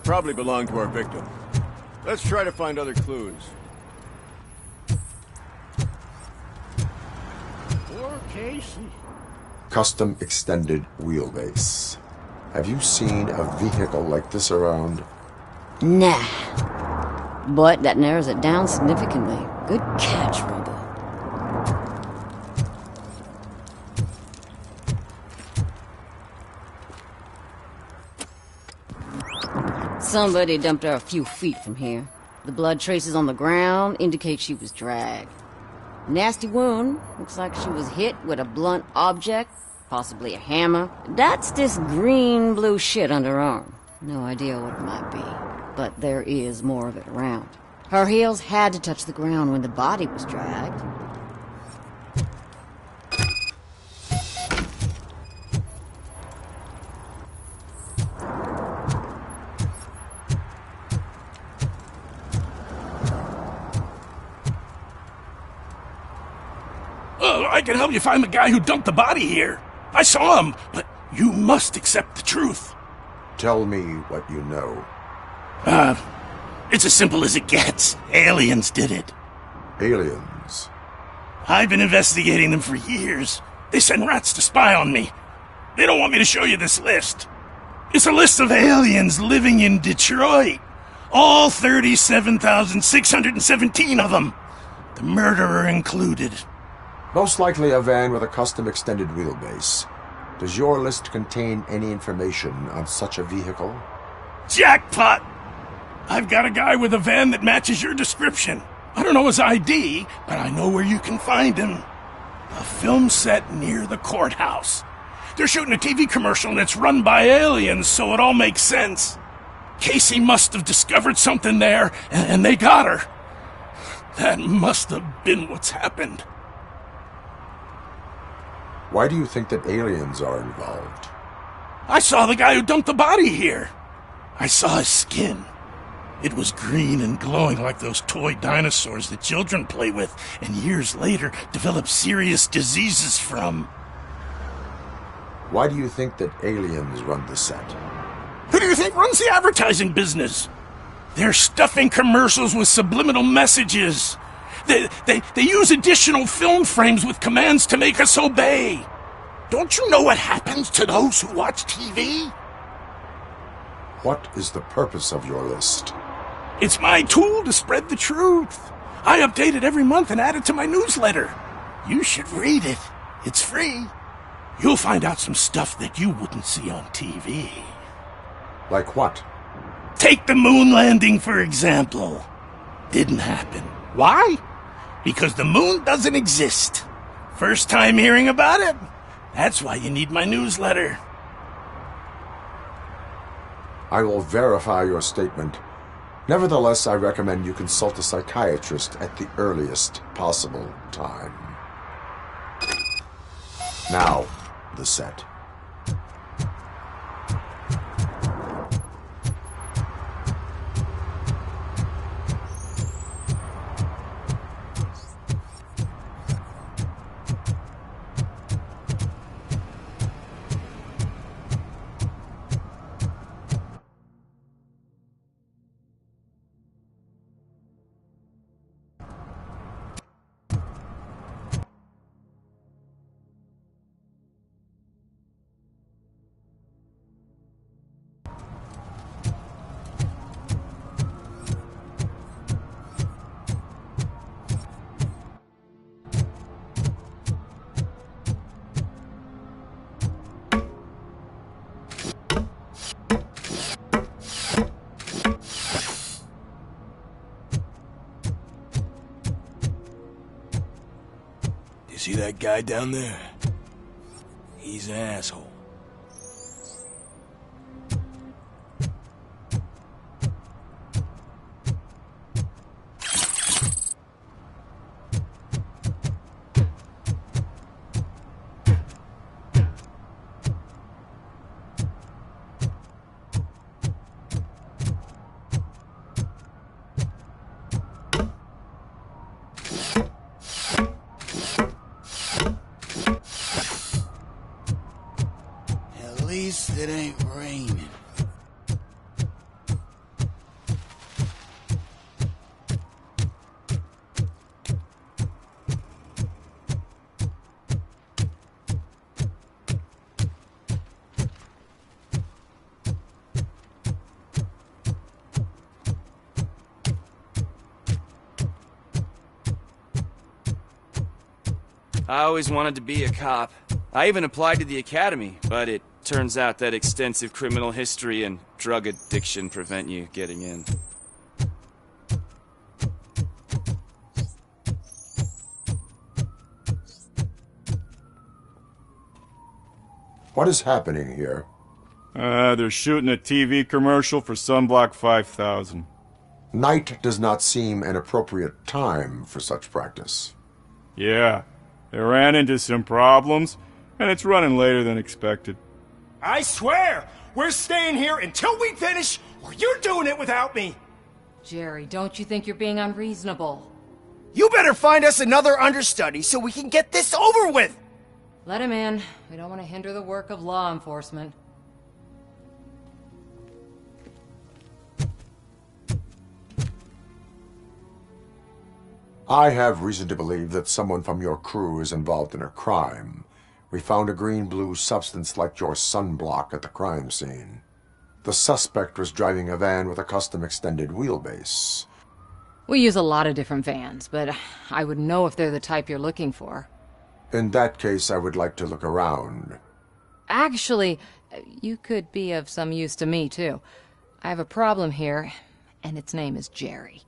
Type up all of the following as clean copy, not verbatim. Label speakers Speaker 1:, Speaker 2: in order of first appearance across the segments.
Speaker 1: Probably belonged to our victim. Let's try to find other clues.
Speaker 2: Poor Casey.
Speaker 3: Custom extended wheelbase. Have you seen a vehicle like this around?
Speaker 4: Nah. But that narrows it down significantly. Good catch, Robo. Somebody dumped her a few feet from here. The blood traces on the ground indicate she was dragged. Nasty wound. Looks like she was hit with a blunt object, possibly a hammer. That's this green-blue shit on her arm. No idea what it might be, but there is more of it around. Her heels had to touch the ground when the body was dragged.
Speaker 2: I can help you find the guy who dumped the body here. I saw him, but you must accept the truth.
Speaker 3: Tell me what you know.
Speaker 2: It's as simple as it gets. Aliens did it.
Speaker 3: Aliens?
Speaker 2: I've been investigating them for years. They send rats to spy on me. They don't want me to show you this list. It's a list of aliens living in Detroit. All 37,617 of them. The murderer included.
Speaker 3: Most likely a van with a custom extended wheelbase. Does your list contain any information on such a vehicle?
Speaker 2: Jackpot! I've got a guy with a van that matches your description. I don't know his ID, but I know where you can find him. A film set near the courthouse. They're shooting a TV commercial and it's run by aliens, so it all makes sense. Casey must have discovered something there, and they got her. That must have been what's happened.
Speaker 3: Why do you think that aliens are involved?
Speaker 2: I saw the guy who dumped the body here. I saw his skin. It was green and glowing like those toy dinosaurs that children play with and years later develop serious diseases from.
Speaker 3: Why do you think that aliens run the set?
Speaker 2: Who do you think runs the advertising business? They're stuffing commercials with subliminal messages. They use additional film frames with commands to make us obey. Don't you know what happens to those who watch TV?
Speaker 3: What is the purpose of your list?
Speaker 2: It's my tool to spread the truth. I update it every month and add it to my newsletter. You should read it. It's free. You'll find out some stuff that you wouldn't see on TV.
Speaker 3: Like what?
Speaker 2: Take the moon landing, for example. Didn't happen. Why? Because the moon doesn't exist. First time hearing about it? That's why you need my newsletter.
Speaker 3: I will verify your statement. Nevertheless, I recommend you consult a psychiatrist at the earliest possible time. Now, the set.
Speaker 5: See that guy down there? He's an asshole.
Speaker 6: At least it ain't raining. I always wanted to be a cop. I even applied to the academy, but it turns out that extensive criminal history and drug addiction prevent you getting in.
Speaker 3: What is happening here?
Speaker 7: They're shooting a TV commercial for Sunblock 5000.
Speaker 3: Night does not seem an appropriate time for such practice.
Speaker 7: Yeah, they ran into some problems, and it's running later than expected.
Speaker 8: I swear, we're staying here until we finish, or you're doing it without me!
Speaker 9: Jerry, don't you think you're being unreasonable?
Speaker 8: You better find us another understudy so we can get this over with!
Speaker 9: Let him in. We don't want to hinder the work of law enforcement.
Speaker 3: I have reason to believe that someone from your crew is involved in a crime. We found a green-blue substance like your sunblock at the crime scene. The suspect was driving a van with a custom extended wheelbase.
Speaker 9: We use a lot of different vans, but I wouldn't know if they're the type you're looking for.
Speaker 3: In that case, I would like to look around.
Speaker 9: Actually, you could be of some use to me, too. I have a problem here, and its name is Jerry.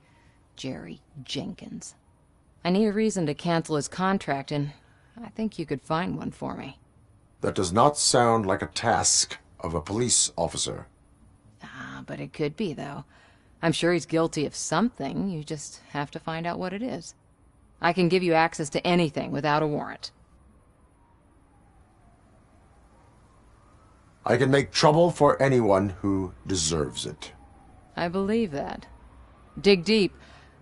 Speaker 9: Jerry Jenkins. I need a reason to cancel his contract, and I think you could find one for me.
Speaker 3: That does not sound like a task of a police officer.
Speaker 9: But it could be, though. I'm sure he's guilty of something. You just have to find out what it is. I can give you access to anything without a warrant.
Speaker 3: I can make trouble for anyone who deserves it.
Speaker 9: I believe that. Dig deep.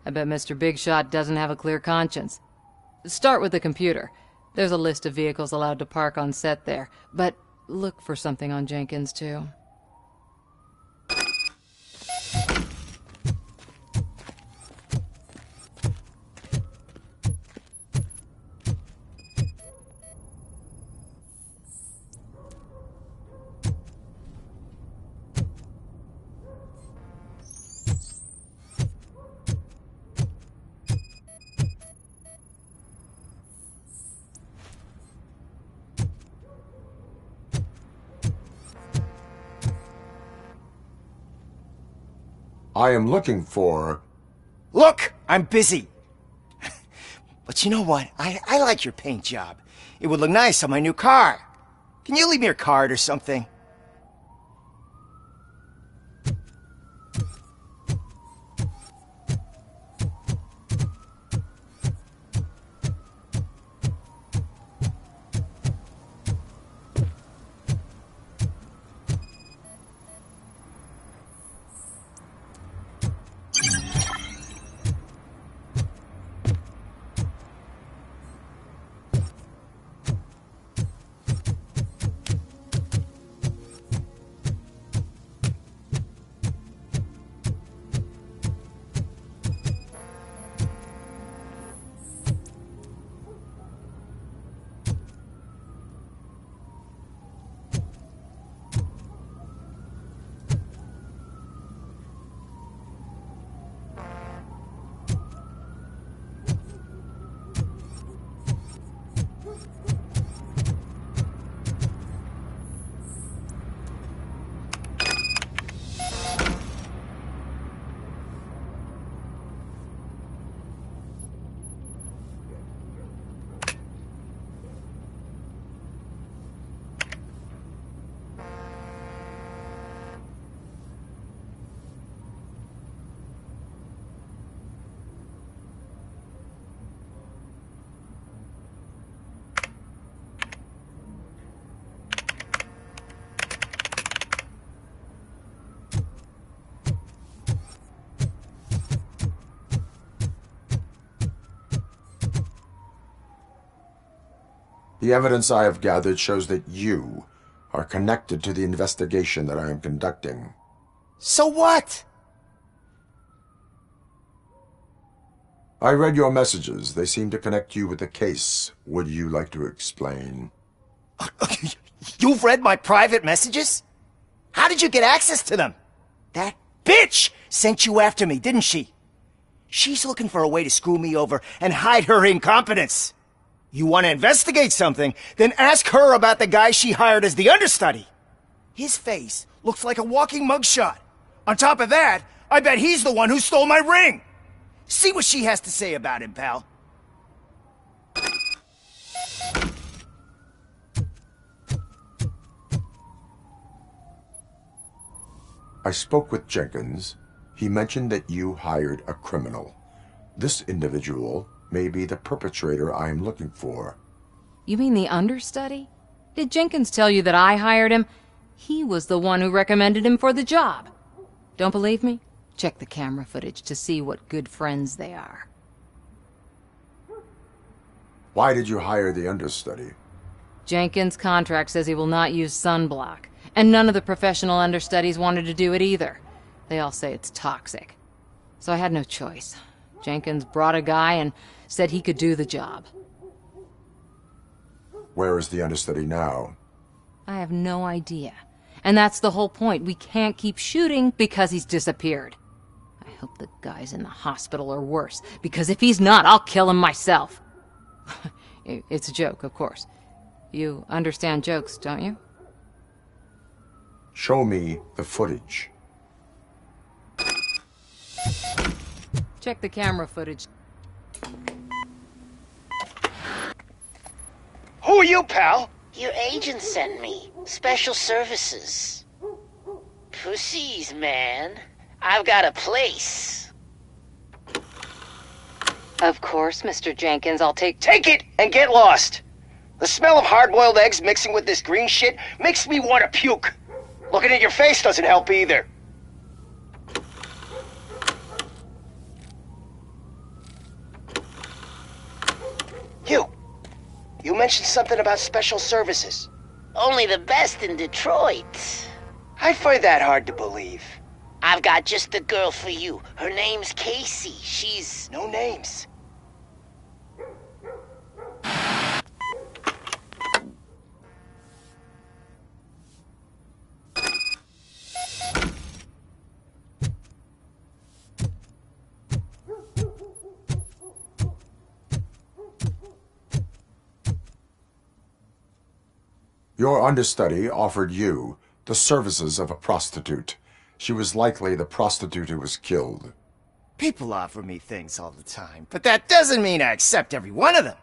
Speaker 9: I bet Mr. Big Shot doesn't have a clear conscience. Start with the computer. There's a list of vehicles allowed to park on set there. But look for something on Jenkins, too.
Speaker 3: I am looking for...
Speaker 8: Look, I'm busy. But you know what? I like your paint job. It would look nice on my new car. Can you leave me your card or something?
Speaker 3: The evidence I have gathered shows that you are connected to the investigation that I am conducting.
Speaker 8: So what?
Speaker 3: I read your messages. They seem to connect you with the case. Would you like to explain?
Speaker 8: You've read my private messages? How did you get access to them? That bitch sent you after me, didn't she? She's looking for a way to screw me over and hide her incompetence. You want to investigate something, then ask her about the guy she hired as the understudy. His face looks like a walking mugshot. On top of that, I bet he's the one who stole my ring. See what she has to say about him, pal.
Speaker 3: I spoke with Jenkins. He mentioned that you hired a criminal. This individual may be the perpetrator I am looking for.
Speaker 9: You mean the understudy? Did Jenkins tell you that I hired him? He was the one who recommended him for the job. Don't believe me? Check the camera footage to see what good friends they are.
Speaker 3: Why did you hire the understudy?
Speaker 9: Jenkins' contract says he will not use sunblock, and none of the professional understudies wanted to do it either. They all say it's toxic. So I had no choice. Jenkins brought a guy and said he could do the job.
Speaker 3: Where is the understudy now?
Speaker 9: I have no idea. And that's the whole point. We can't keep shooting because he's disappeared. I hope the guy's in the hospital or worse, because if he's not, I'll kill him myself. It's a joke, of course. You understand jokes, don't you?
Speaker 3: Show me the footage.
Speaker 9: Check the camera footage.
Speaker 8: Who are you, pal?
Speaker 10: Your agent sent me. Special services. Pussies, man. I've got a place.
Speaker 9: Of course, Mr. Jenkins, I'll take
Speaker 8: Take it and get lost. The smell of hard-boiled eggs mixing with this green shit makes me want to puke. Looking at your face doesn't help either. You mentioned something about special services.
Speaker 10: Only the best in Detroit.
Speaker 8: I find that hard to believe.
Speaker 10: I've got just the girl for you. Her name's Casey. She's...
Speaker 8: No names.
Speaker 3: Your understudy offered you the services of a prostitute. She was likely the prostitute who was killed.
Speaker 8: People offer me things all the time, but that doesn't mean I accept every one of them.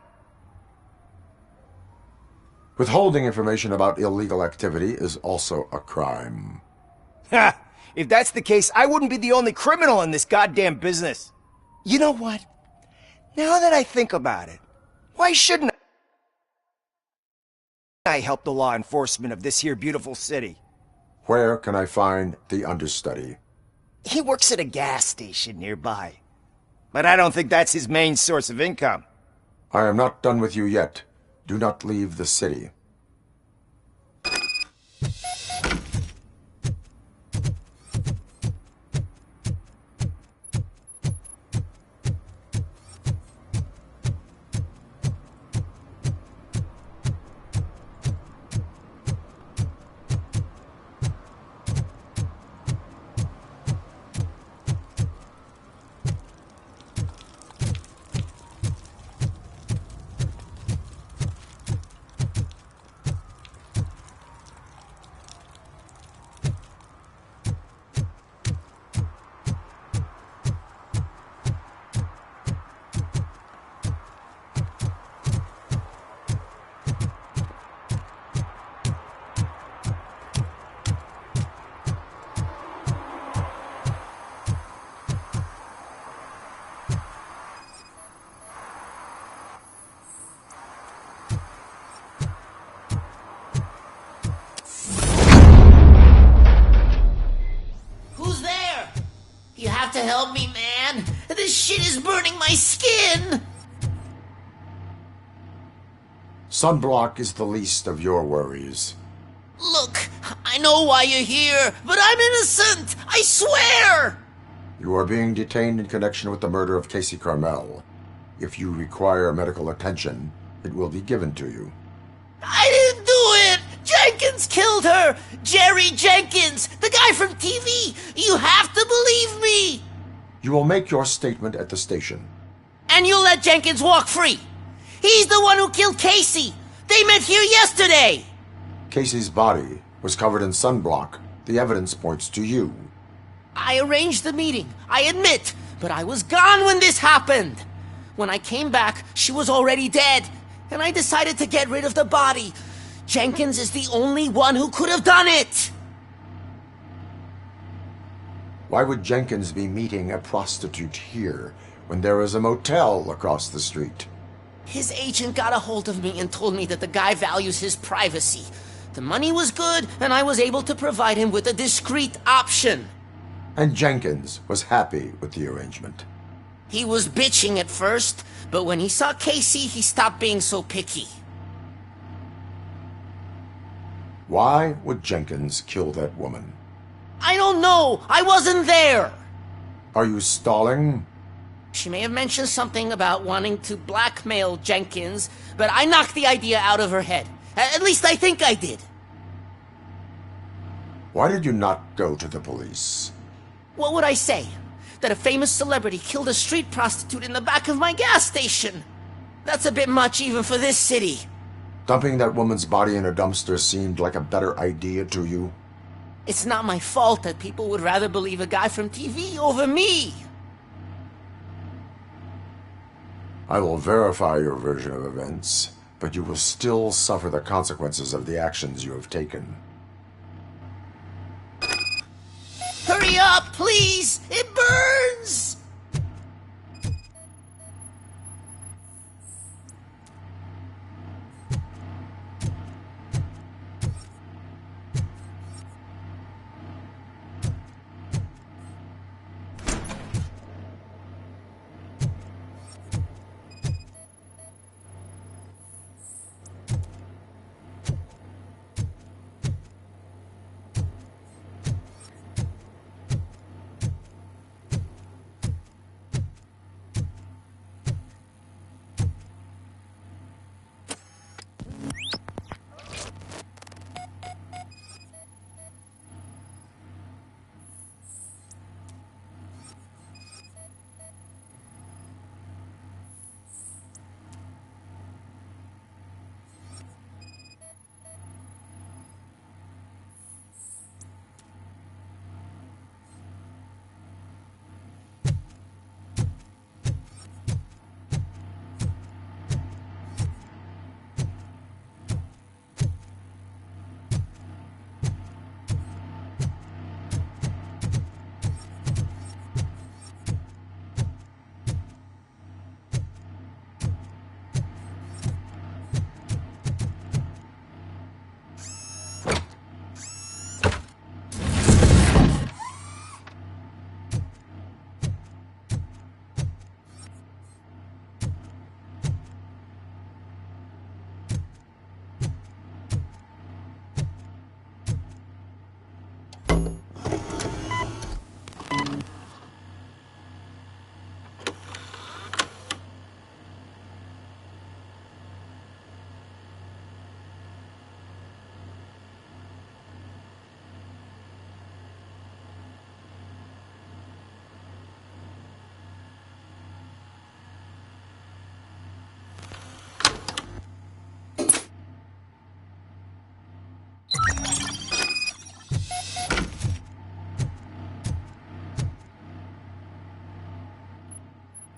Speaker 3: Withholding information about illegal activity is also a crime.
Speaker 8: Ha! If that's the case, I wouldn't be the only criminal in this goddamn business. You know what? Now that I think about it, why shouldn't I help the law enforcement of this here beautiful city?
Speaker 3: Where can I find the understudy?
Speaker 8: He works at a gas station nearby. But I don't think that's his main source of income.
Speaker 3: I am not done with you yet. Do not leave the city.
Speaker 10: To help me, man. This shit is burning my skin.
Speaker 3: Sunblock is the least of your worries.
Speaker 10: Look, I know why you're here, but I'm innocent. I swear.
Speaker 3: You are being detained in connection with the murder of Casey Carmel. If you require medical attention, it will be given to you.
Speaker 10: I didn't do it. Jenkins killed her. Jerry Jenkins, the guy from TV. You have to believe me.
Speaker 3: You will make your statement at the station.
Speaker 10: And you'll let Jenkins walk free. He's the one who killed Casey! They met here yesterday!
Speaker 3: Casey's body was covered in sunblock. The evidence points to you.
Speaker 10: I arranged the meeting, I admit, but I was gone when this happened. When I came back, she was already dead, and I decided to get rid of the body. Jenkins is the only one who could have done it!
Speaker 3: Why would Jenkins be meeting a prostitute here when there is a motel across the street?
Speaker 10: His agent got a hold of me and told me that the guy values his privacy. The money was good, and I was able to provide him with a discreet option.
Speaker 3: And Jenkins was happy with the arrangement.
Speaker 10: He was bitching at first, but when he saw Casey, he stopped being so picky.
Speaker 3: Why would Jenkins kill that woman?
Speaker 10: I don't know! I wasn't there!
Speaker 3: Are you stalling?
Speaker 10: She may have mentioned something about wanting to blackmail Jenkins, but I knocked the idea out of her head. At least I think I did.
Speaker 3: Why did you not go to the police?
Speaker 10: What would I say? That a famous celebrity killed a street prostitute in the back of my gas station? That's a bit much even for this city.
Speaker 3: Dumping that woman's body in a dumpster seemed like a better idea to you?
Speaker 10: It's not my fault that people would rather believe a guy from TV over me.
Speaker 3: I will verify your version of events, but you will still suffer the consequences of the actions you have taken.
Speaker 10: Hurry up, please! It burns!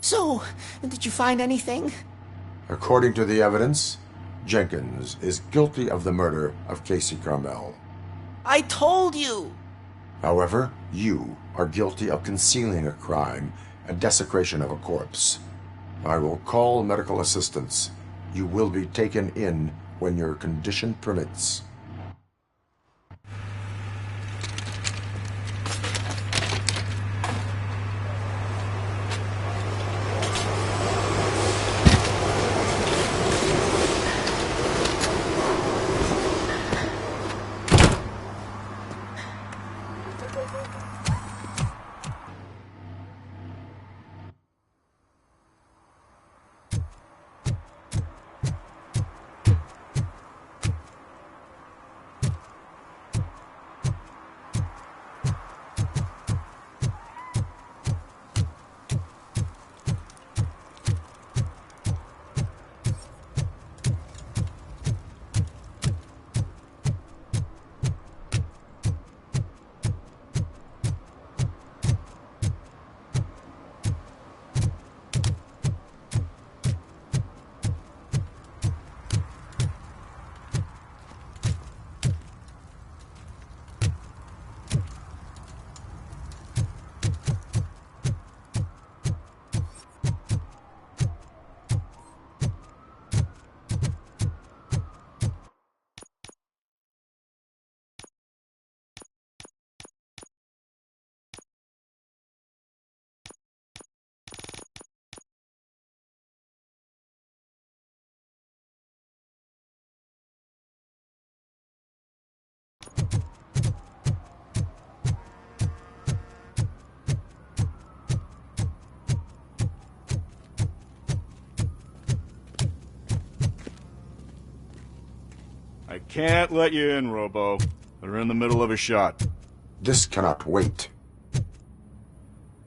Speaker 10: So, did you find anything?
Speaker 3: According to the evidence, Jenkins is guilty of the murder of Casey Carmel.
Speaker 10: I told you!
Speaker 3: However, you are guilty of concealing a crime and desecration of a corpse. I will call medical assistance. You will be taken in when your condition permits.
Speaker 7: I can't let you in, Robo. They're in the middle of a shot.
Speaker 3: This cannot wait.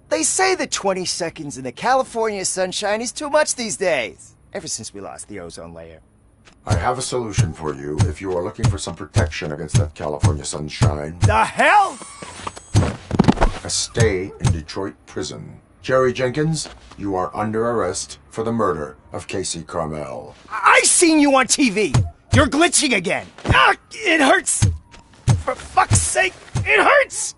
Speaker 8: They say that 20 seconds in the California sunshine is too much these days. Ever since we lost the ozone layer.
Speaker 3: I have a solution for you if you are looking for some protection against that California sunshine.
Speaker 8: The hell?
Speaker 3: A stay in Detroit prison. Jerry Jenkins, you are under arrest for the murder of Casey Carmel.
Speaker 8: I seen you on TV. You're glitching again. Ah, it hurts. For fuck's sake, it hurts.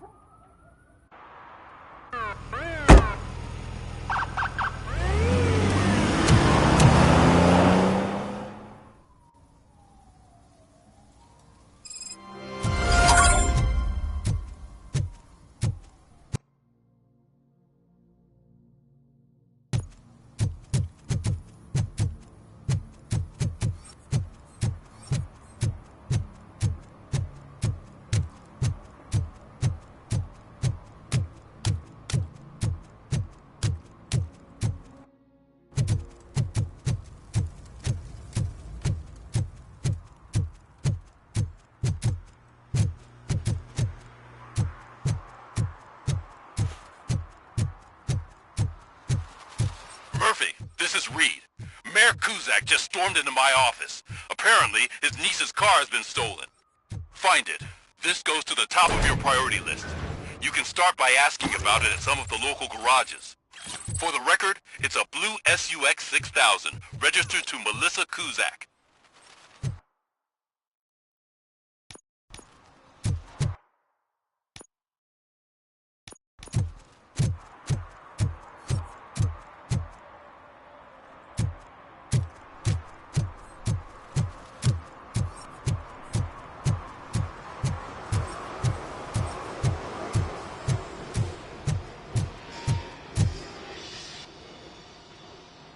Speaker 11: Murphy, this is Reed. Mayor Kuzak just stormed into my office. Apparently, his niece's car has been stolen. Find it. This goes to the top of your priority list. You can start by asking about it at some of the local garages. For the record, it's a blue SUX 6000, registered to Melissa Kuzak.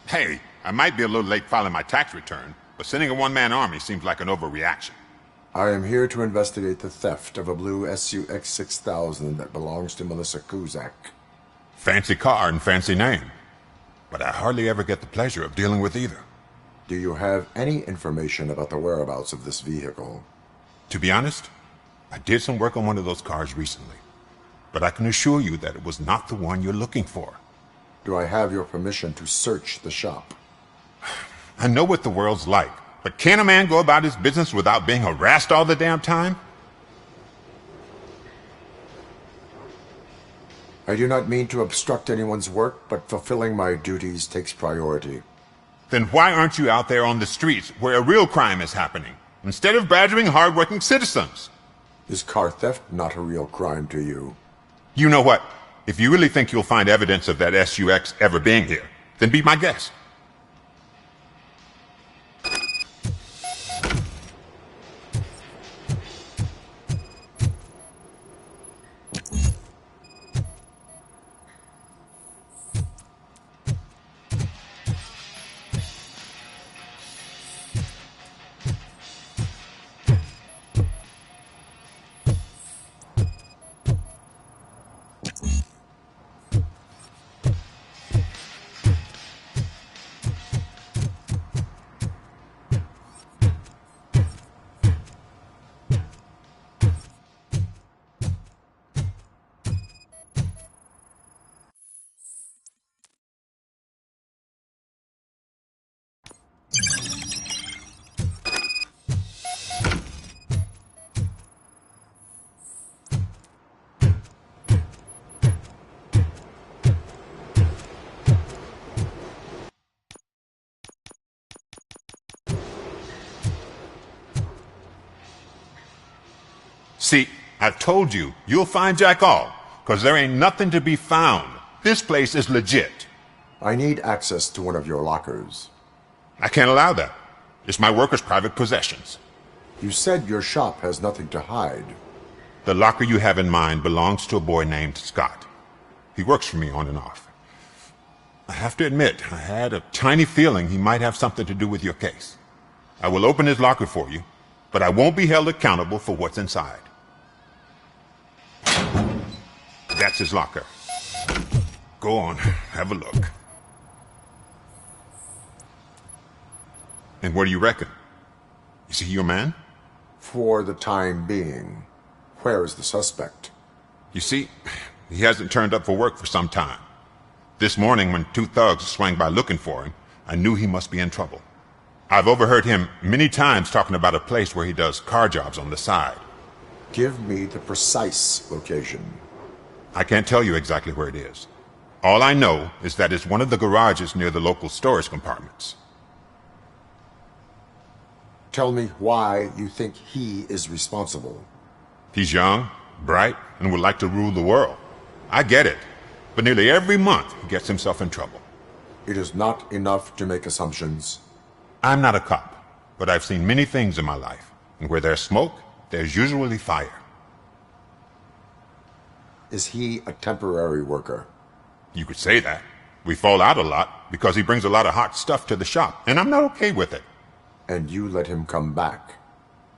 Speaker 12: Hey, I might be a little late filing my tax return, but sending a one-man army seems like an overreaction.
Speaker 3: I am here to investigate the theft of a blue SUX 6000 that belongs to Melissa Kuzak.
Speaker 12: Fancy car and fancy name, but I hardly ever get the pleasure of dealing with either.
Speaker 3: Do you have any information about the whereabouts of this vehicle?
Speaker 12: To be honest, I did some work on one of those cars recently, but I can assure you that it was not the one you're looking for.
Speaker 3: Do I have your permission to search the shop?
Speaker 12: I know what the world's like, but can a man go about his business without being harassed all the damn time?
Speaker 3: I do not mean to obstruct anyone's work, but fulfilling my duties takes priority.
Speaker 12: Then why aren't you out there on the streets where a real crime is happening, instead of badgering hard-working citizens?
Speaker 3: Is car theft not a real crime to you?
Speaker 12: You know what? If you really think you'll find evidence of that SUX ever being here, then be my guest. See, I told you, you'll find Jack All, 'cause there ain't nothing to be found. This place is legit.
Speaker 3: I need access to one of your lockers.
Speaker 12: I can't allow that. It's my workers' private possessions.
Speaker 3: You said your shop has nothing to hide.
Speaker 12: The locker you have in mind belongs to a boy named Scott. He works for me on and off. I have to admit, I had a tiny feeling he might have something to do with your case. I will open his locker for you, but I won't be held accountable for what's inside. That's his locker. Go on, have a look. And what do you reckon? Is he your man?
Speaker 3: For the time being. Where is the suspect?
Speaker 12: You see, he hasn't turned up for work for some time. This morning, when two thugs swang by looking for him, I knew he must be in trouble. I've overheard him many times talking about a place where he does car jobs on the side.
Speaker 3: Give me the precise location.
Speaker 12: I can't tell you exactly where it is. All I know is that it's one of the garages near the local storage compartments.
Speaker 3: Tell me why you think he is responsible.
Speaker 12: He's young, bright, and would like to rule the world. I get it. But nearly every month, he gets himself in trouble.
Speaker 3: It is not enough to make assumptions.
Speaker 12: I'm not a cop, but I've seen many things in my life. And where there's smoke, there's usually fire.
Speaker 3: Is he a temporary worker?
Speaker 12: You could say that. We fall out a lot because he brings a lot of hot stuff to the shop, and I'm not okay with it.
Speaker 3: And you let him come back?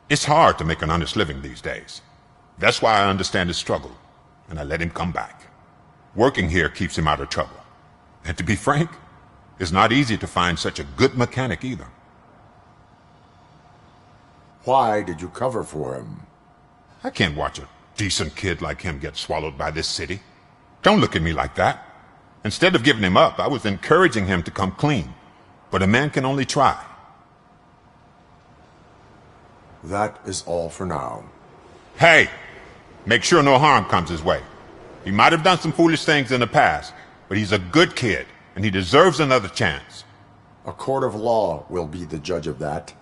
Speaker 12: It's hard to make an honest living these days. That's why I understand his struggle, and I let him come back. Working here keeps him out of trouble. And to be frank, it's not easy to find such a good mechanic either.
Speaker 3: Why did you cover for him?
Speaker 12: I can't watch a decent kid like him get swallowed by this city. Don't look at me like that. Instead of giving him up, I was encouraging him to come clean. But a man can only try.
Speaker 3: That is all for now.
Speaker 12: Hey! Make sure no harm comes his way. He might have done some foolish things in the past, but he's a good kid, and he deserves another chance.
Speaker 3: A court of law will be the judge of that.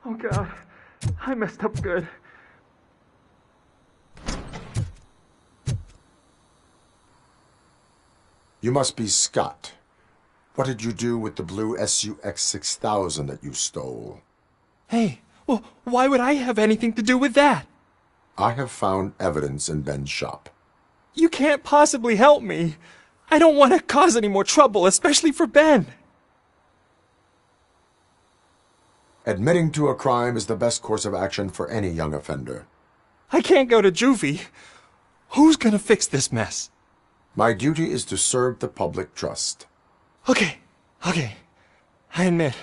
Speaker 13: Oh God, I messed up good.
Speaker 3: You must be Scott. What did you do with the blue SUX 6000 that you stole?
Speaker 13: Hey, well, why would I have anything to do with that?
Speaker 3: I have found evidence in Ben's shop.
Speaker 13: You can't possibly help me. I don't want to cause any more trouble, especially for Ben.
Speaker 3: Admitting to a crime is the best course of action for any young offender.
Speaker 13: I can't go to juvie. Who's gonna fix this mess?
Speaker 3: My duty is to serve the public trust.
Speaker 13: Okay. I admit.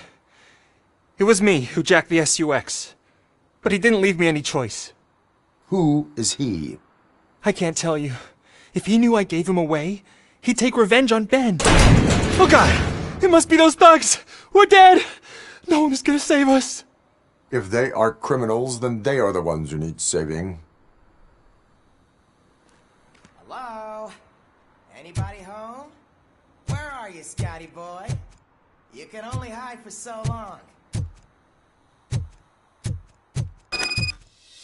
Speaker 13: It was me who jacked the SUX. But he didn't leave me any choice.
Speaker 3: Who is he?
Speaker 13: I can't tell you. If he knew I gave him away, he'd take revenge on Ben. Oh God! It must be those thugs! We're dead! No one is gonna save us!
Speaker 3: If they are criminals, then they are the ones who need saving.
Speaker 10: Hello? Anybody home? Where are you, Scotty boy? You can only hide for so long.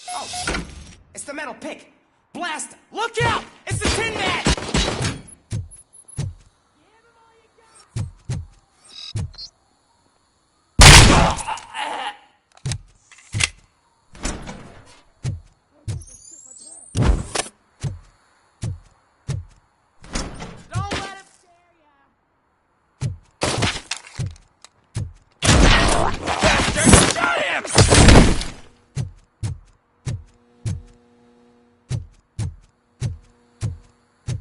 Speaker 10: Oh, it's the metal pick. Blast! Look out! It's the Tin Man!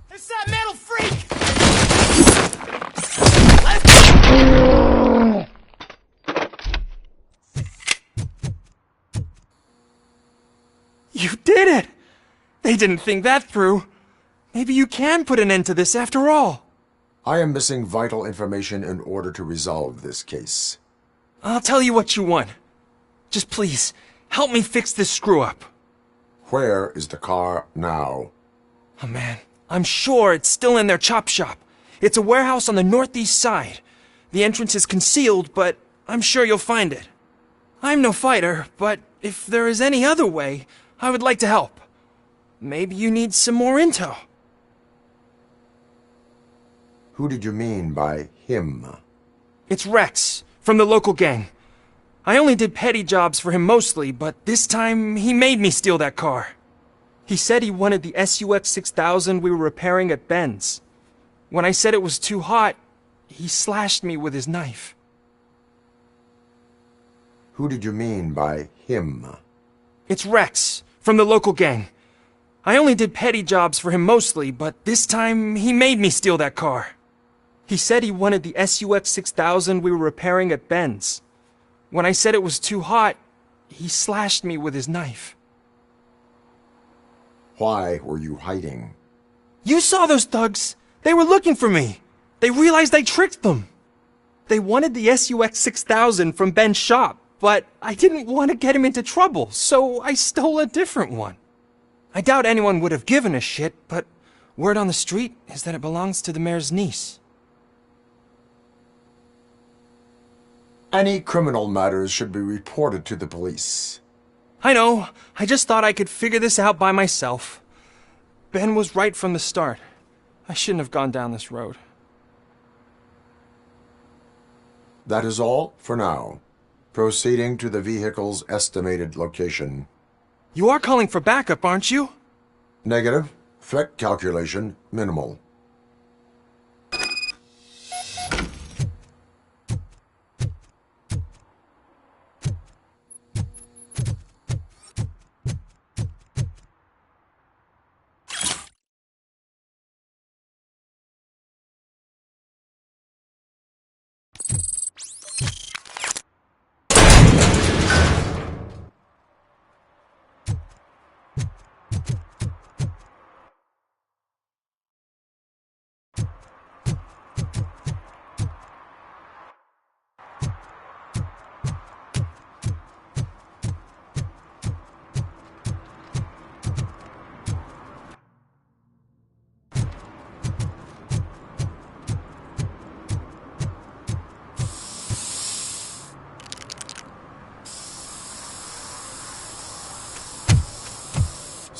Speaker 10: It's that metal freak!
Speaker 13: You did it! They didn't think that through. Maybe you can put an end to this after all.
Speaker 3: I am missing vital information in order to resolve this case.
Speaker 13: I'll tell you what you want. Just please, help me fix this screw-up.
Speaker 3: Where is the car now?
Speaker 13: Oh man, I'm sure it's still in their chop shop. It's a warehouse on the northeast side. The entrance is concealed, but I'm sure you'll find it. I'm no fighter, but if there is any other way, I would like to help. Maybe you need some more intel.
Speaker 3: Who did you mean by him?
Speaker 13: It's Rex, from the local gang. I only did petty jobs for him mostly, but this time he made me steal that car. He said he wanted the SUX 6000 we were repairing at Ben's. When I said it was too hot, he slashed me with his knife.
Speaker 3: Who did you mean by him?
Speaker 13: It's Rex, from the local gang. I only did petty jobs for him mostly, but this time he made me steal that car. He said he wanted the SUX 6000 we were repairing at Ben's. When I said it was too hot, he slashed me with his knife.
Speaker 3: Why were you hiding?
Speaker 13: You saw those thugs! They were looking for me! They realized I tricked them! They wanted the SUX 6000 from Ben's shop, but I didn't want to get him into trouble, so I stole a different one. I doubt anyone would have given a shit, but word on the street is that it belongs to the mayor's niece.
Speaker 3: Any criminal matters should be reported to the police.
Speaker 13: I know. I just thought I could figure this out by myself. Ben was right from the start. I shouldn't have gone down this road.
Speaker 3: That is all for now. Proceeding to the vehicle's estimated location.
Speaker 13: You are calling for backup, aren't you?
Speaker 3: Negative. Threat calculation minimal.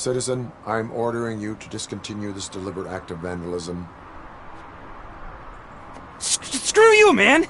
Speaker 3: Citizen, I'm ordering you to discontinue this deliberate act of vandalism.
Speaker 13: Screw you, man!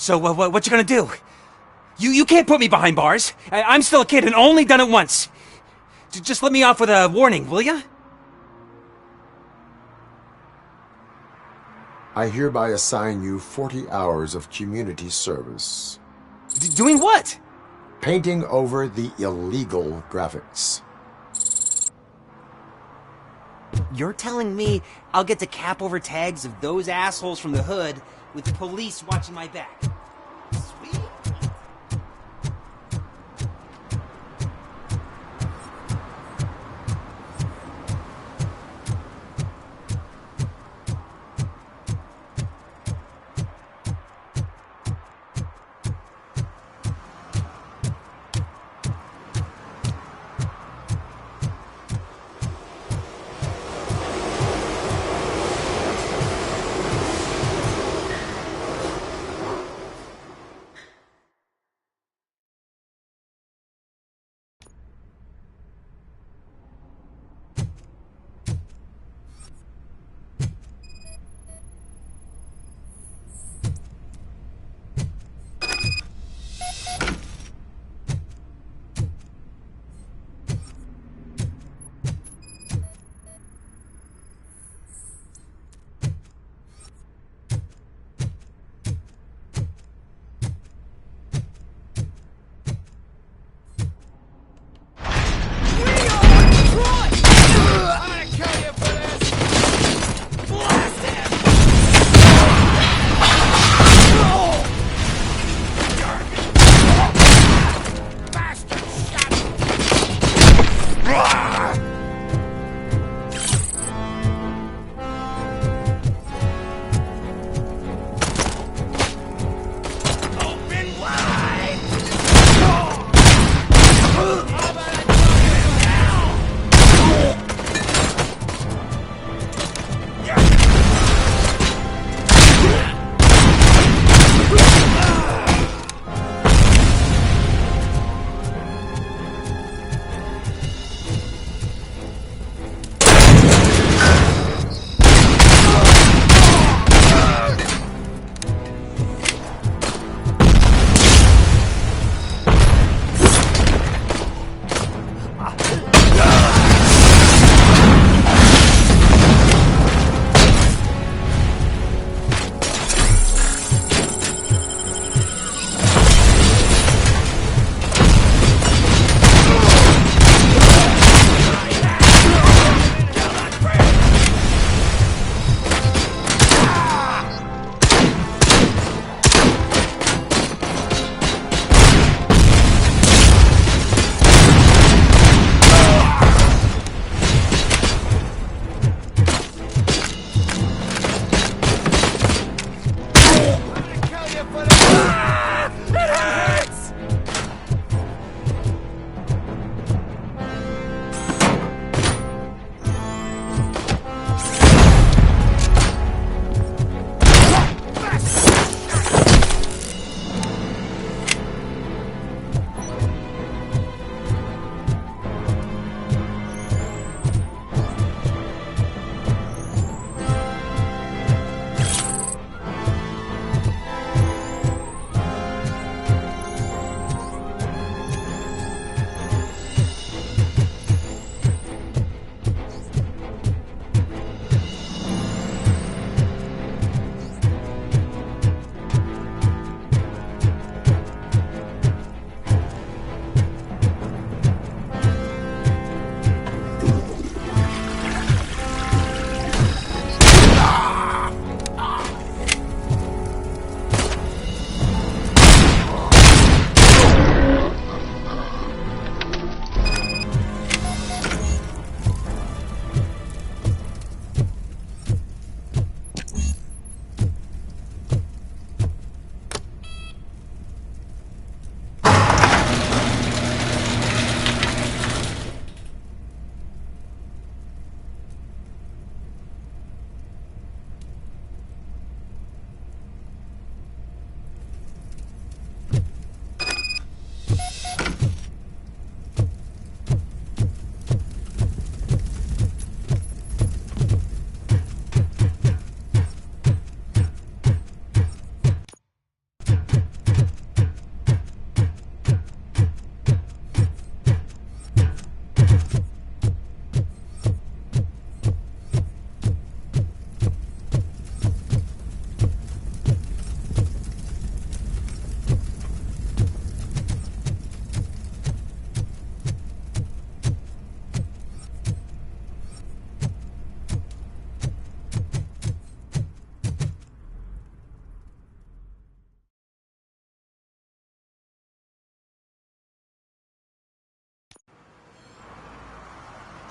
Speaker 14: So, what you gonna do? You can't put me behind bars. I'm still a kid and only done it once. Just let me off with a warning, will ya?
Speaker 3: I hereby assign you 40 hours of community service.
Speaker 14: Doing what?
Speaker 3: Painting over the illegal graphics.
Speaker 14: You're telling me I'll get to cap over tags of those assholes from the hood with the police watching my back? Sweet.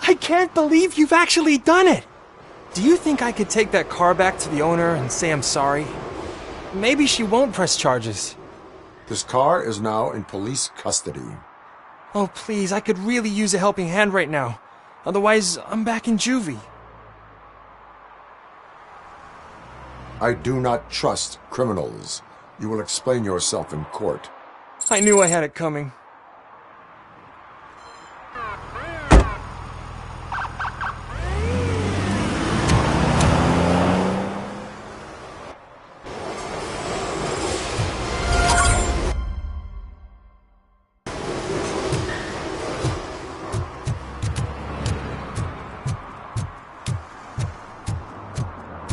Speaker 13: I can't believe you've actually done it! Do you think I could take that car back to the owner and say I'm sorry? Maybe she won't press charges.
Speaker 3: This car is now in police custody.
Speaker 13: Oh, please, I could really use a helping hand right now. Otherwise, I'm back in juvie.
Speaker 3: I do not trust criminals. You will explain yourself in court.
Speaker 13: I knew I had it coming.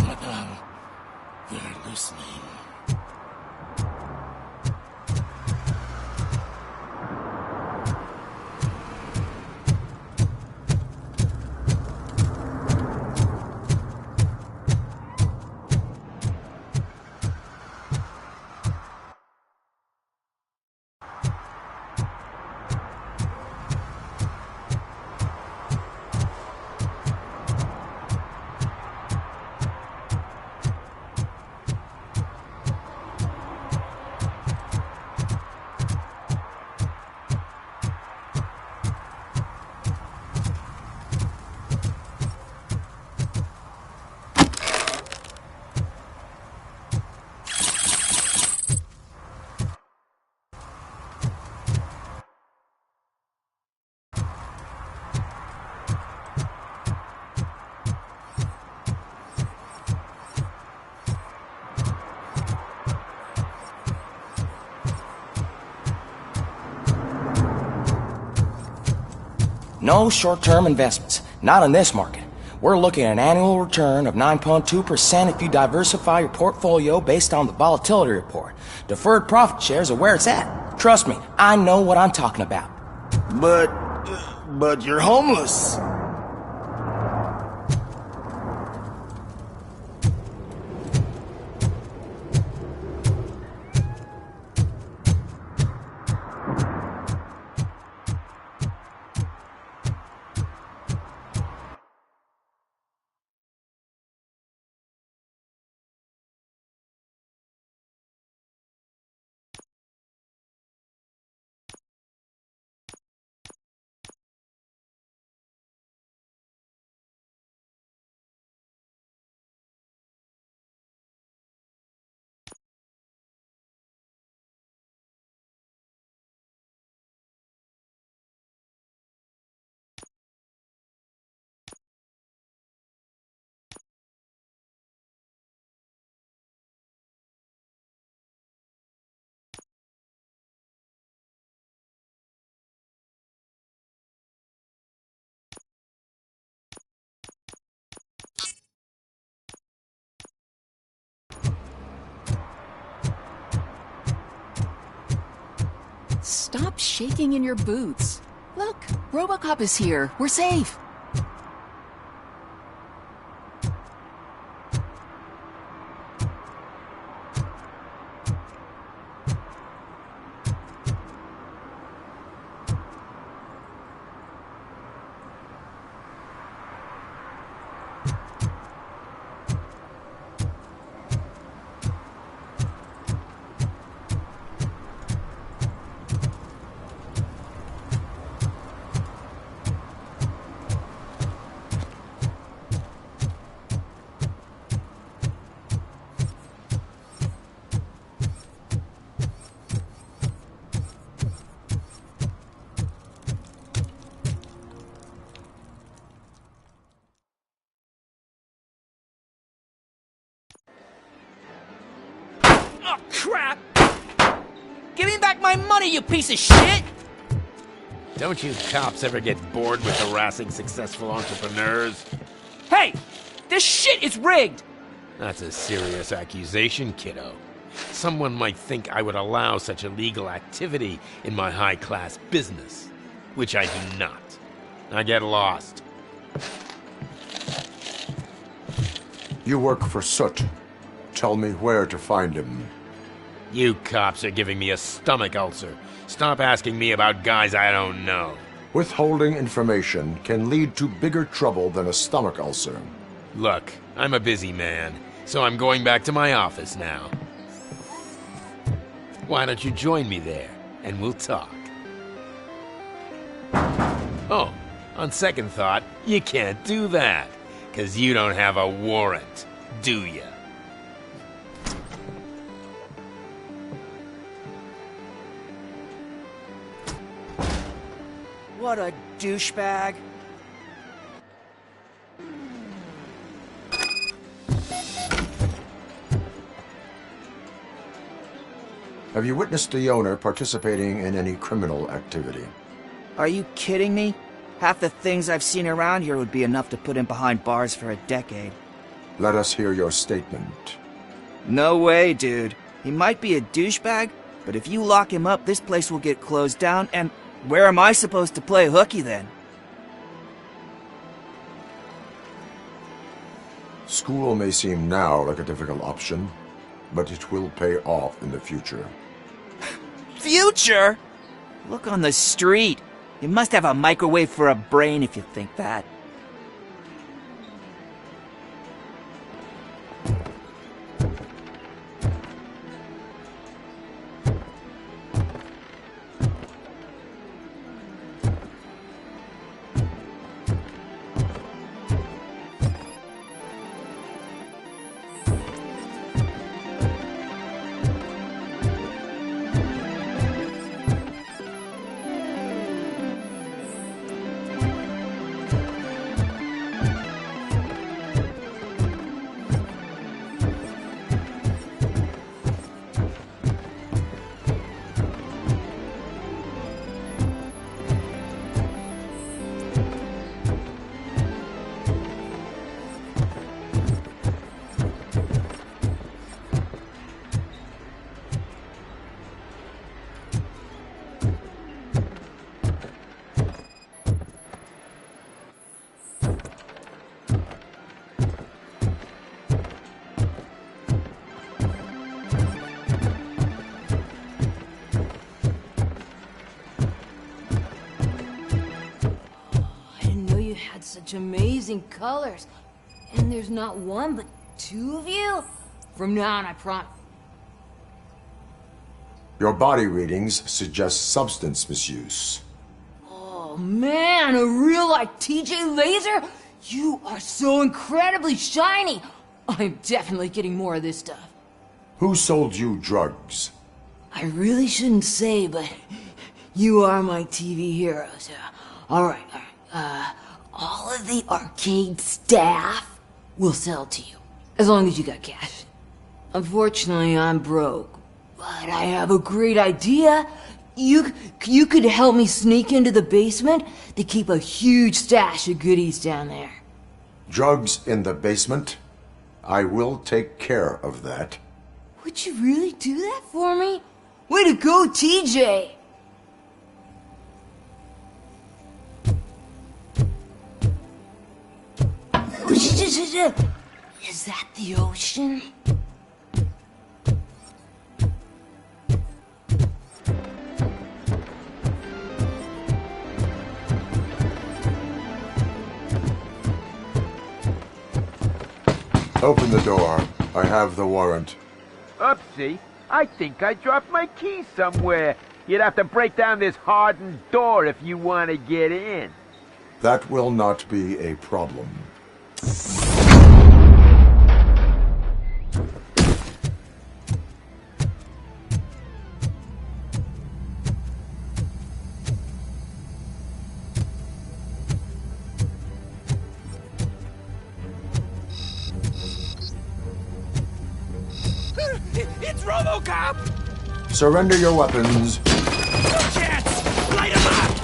Speaker 2: Madame, they're listening.
Speaker 15: No short-term investments. Not in this market. We're looking at an annual return of 9.2% if you diversify your portfolio based on the volatility report. Deferred profit shares are where it's at. Trust me, I know what I'm talking about.
Speaker 8: But you're homeless.
Speaker 16: Stop shaking in your boots. Look, RoboCop is here. We're safe.
Speaker 10: Oh, crap! Give me back my money, you piece of shit!
Speaker 17: Don't you cops ever get bored with harassing successful entrepreneurs?
Speaker 10: Hey! This shit is rigged!
Speaker 17: That's a serious accusation, kiddo. Someone might think I would allow such illegal activity in my high-class business, which I do not. I get lost.
Speaker 3: You work for Soot. Tell me where to find him.
Speaker 17: You cops are giving me a stomach ulcer. Stop asking me about guys I don't know.
Speaker 3: Withholding information can lead to bigger trouble than a stomach ulcer.
Speaker 17: Look, I'm a busy man, so I'm going back to my office now. Why don't you join me there, and we'll talk. Oh, on second thought, you can't do that, 'cause you don't have a warrant, do ya?
Speaker 8: What a douchebag.
Speaker 3: Have you witnessed the owner participating in any criminal activity?
Speaker 18: Are you kidding me? Half the things I've seen around here would be enough to put him behind bars for a decade.
Speaker 3: Let us hear your statement.
Speaker 18: No way, dude. He might be a douchebag, but if you lock him up, this place will get closed down, and where am I supposed to play hooky then?
Speaker 3: School may seem now like a difficult option, but it will pay off in the future.
Speaker 18: Future? Look on the street. You must have a microwave for a brain if you think that.
Speaker 4: Such amazing colors. And there's not one, but two of you? From now on, I promise.
Speaker 3: Your body readings suggest substance misuse.
Speaker 4: Oh man, a real like TJ Laser? You are so incredibly shiny. I'm definitely getting more of this stuff.
Speaker 3: Who sold you drugs?
Speaker 4: I really shouldn't say, but you are my TV heroes. Alright. All of the arcade staff will sell to you, as long as you got cash. Unfortunately, I'm broke, but I have a great idea. You could help me sneak into the basement to keep a huge stash of goodies down there.
Speaker 3: Drugs in the basement? I will take care of that.
Speaker 4: Would you really do that for me? Way to go, TJ! Is that the ocean?
Speaker 3: Open the door. I have the warrant.
Speaker 19: Oopsie. I think I dropped my key somewhere. You'd have to break down this hardened door if you want to get in.
Speaker 3: That will not be a problem.
Speaker 14: It's RoboCop!
Speaker 3: Surrender your weapons.
Speaker 14: No chance! Light him up!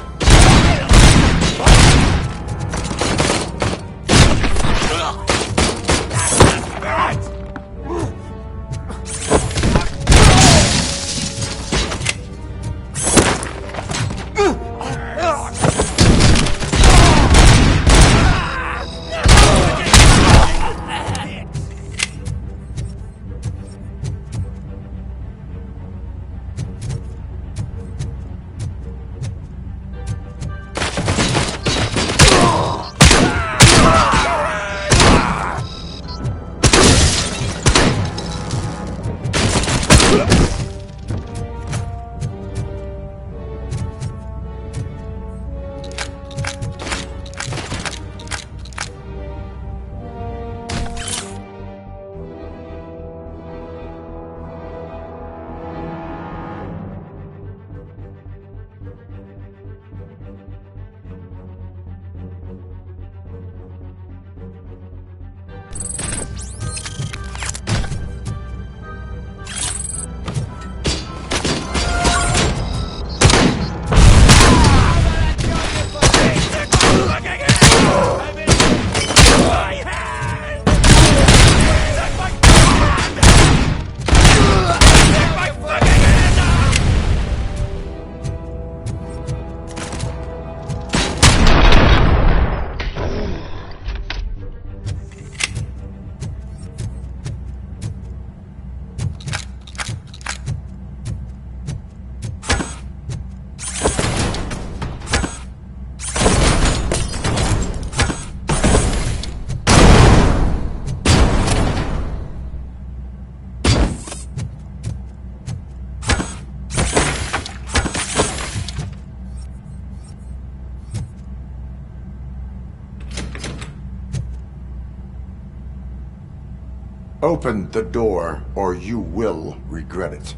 Speaker 3: Open the door, or you will regret it.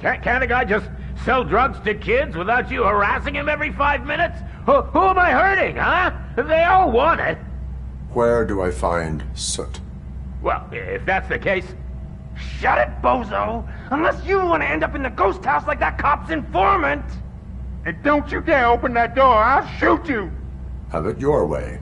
Speaker 19: Can't a guy just sell drugs to kids without you harassing him every 5 minutes? Who am I hurting, huh? They all want it.
Speaker 3: Where do I find Soot?
Speaker 19: Well, if that's the case...
Speaker 20: Shut it, bozo! Unless you want to end up in the ghost house like that cop's informant! And don't you dare open that door, I'll shoot you!
Speaker 3: Have it your way.